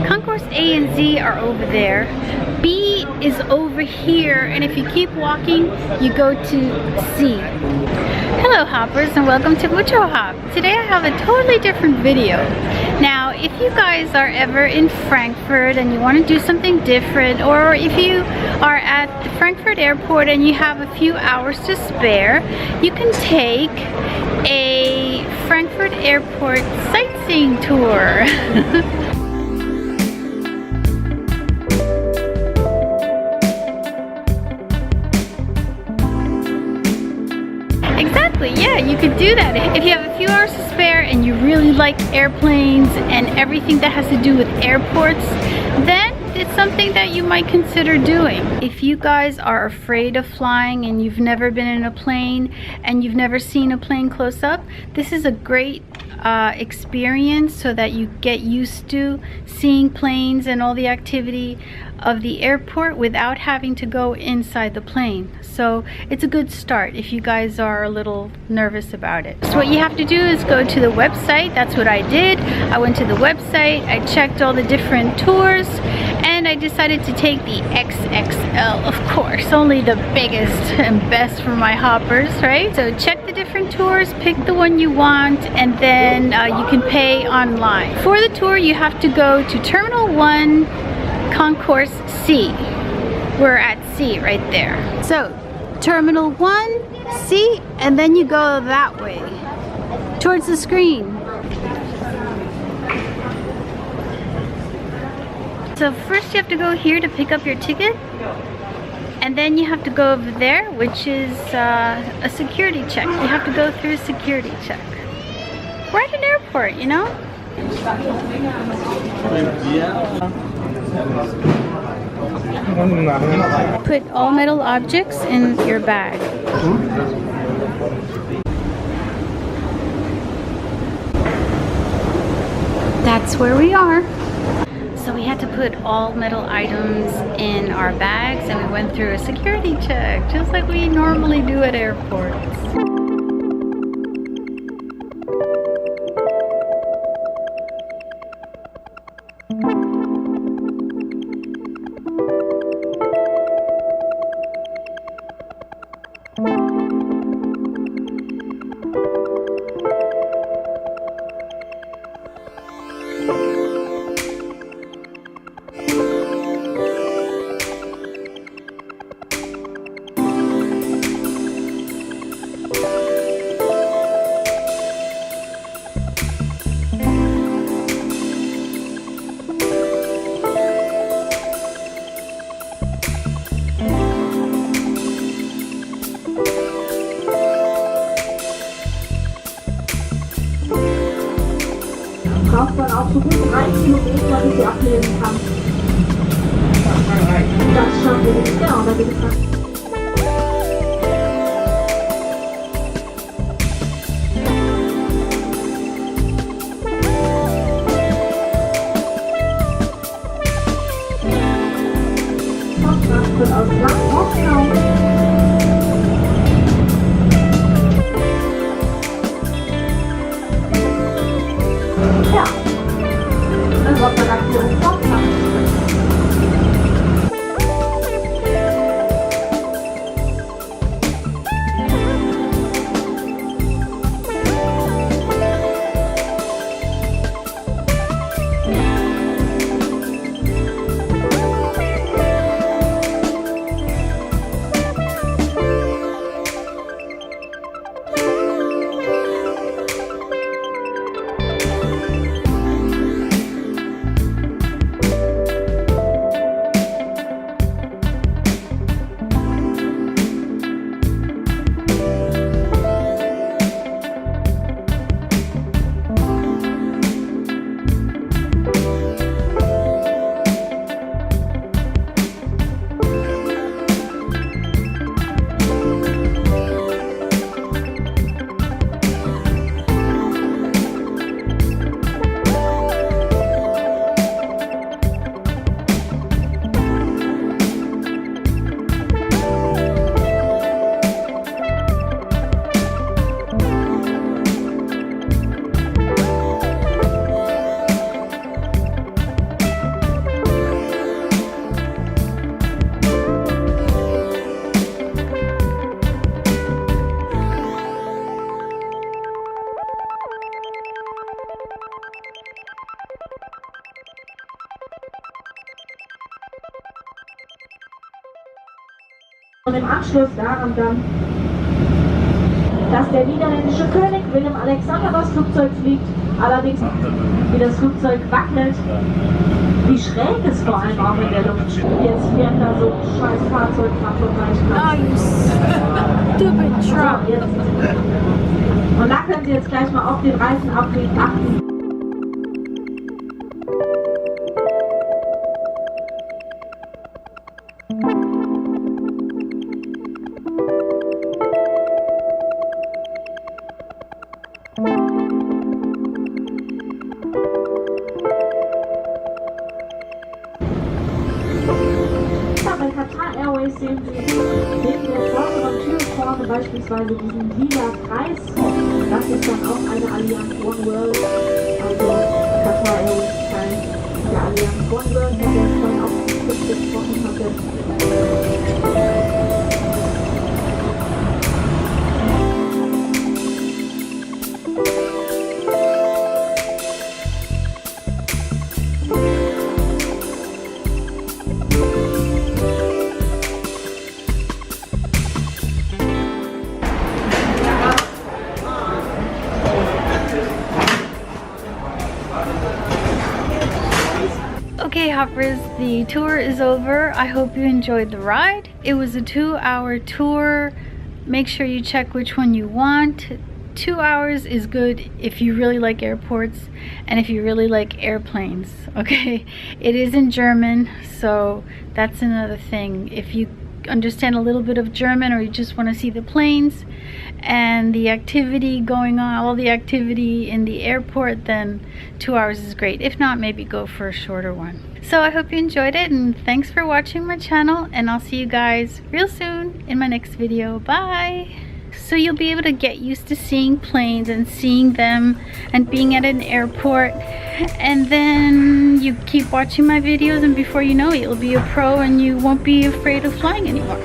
Concourse A and Z are over there. B is over here, and if you keep walking, you go to C. Hello hoppers, and welcome to MuchoHop. Today I have a totally different video. Now, if you guys are ever in Frankfurt and you want to do something different, or if you are at the Frankfurt airport and you have a few hours to spare, you can take a Frankfurt airport sightseeing tour. Exactly, yeah, you could do that. If you have a few hours to spare and you really like airplanes and everything that has to do with airports, then it's something that you might consider doing. If you guys are afraid of flying and you've never been in a plane and you've never seen a plane close up, this is a great experience so that you get used to seeing planes and all the activity of the airport without having to go inside the plane. So it's a good start if you guys are a little nervous about it. So what you have to do is go to the website. That's what I did. I went to the website, I checked all the different tours, and I decided to take the XXL, of course, only the biggest and best for my hoppers, right? So check the different tours, pick the one you want, and then you can pay online. For the tour, you have to go to Terminal 1, Concourse C. We're at C right there. So Terminal 1, C, and then you go that way towards the screen. So first you have to go here to pick up your ticket, and then you have to go over there, which is a security check. You have to go through a security check. We're at an airport, you know? Put all metal objects in your bag. That's where we are. So we had to put all metal items in our bags, and we went through a security check, just like we normally do at airports. Braucht man auch so gut 3 Kilometer, die sie ablesen kann. Das schaffen wir nicht, genau, da geht es dann. Ja, dann wird man das hier umfassen. Und im Anschluss daran dann, dass der niederländische König Willem Alexander das Flugzeug fliegt, allerdings wie das Flugzeug wackelt, wie schräg es vor allem auch in der Luft steht. Jetzt fährt da so ein scheiß Fahrzeug nach Oh, you stupid truck. So, jetzt. Und da können Sie jetzt gleich mal auf den Reifenabtrieb achten. Bei Qatar Airways sehen Sie neben der vorderen Tür vorne beispielsweise diesen lila Kreis. Das ist dann auch eine Allianz One World. Also Qatar Airways ist Teil der Allianz One World, mit der ich vorhin auch kurz gesprochen hatte. Okay, hoppers, the tour is over. I hope you enjoyed the ride. It was a 2-hour tour. Make sure you check which one you want. 2 hours is good if you really like airports and if you really like airplanes, okay? It is in German, so that's another thing. If you understand a little bit of German or you just want to see the planes and the activity going on, all the activity in the airport, then 2 hours is great. If not, maybe go for a shorter one. So I hope you enjoyed it, and thanks for watching my channel, and I'll see you guys real soon in my next video. Bye! So you'll be able to get used to seeing planes and seeing them and being at an airport, and then you keep watching my videos, and before you know it, you'll be a pro and you won't be afraid of flying anymore.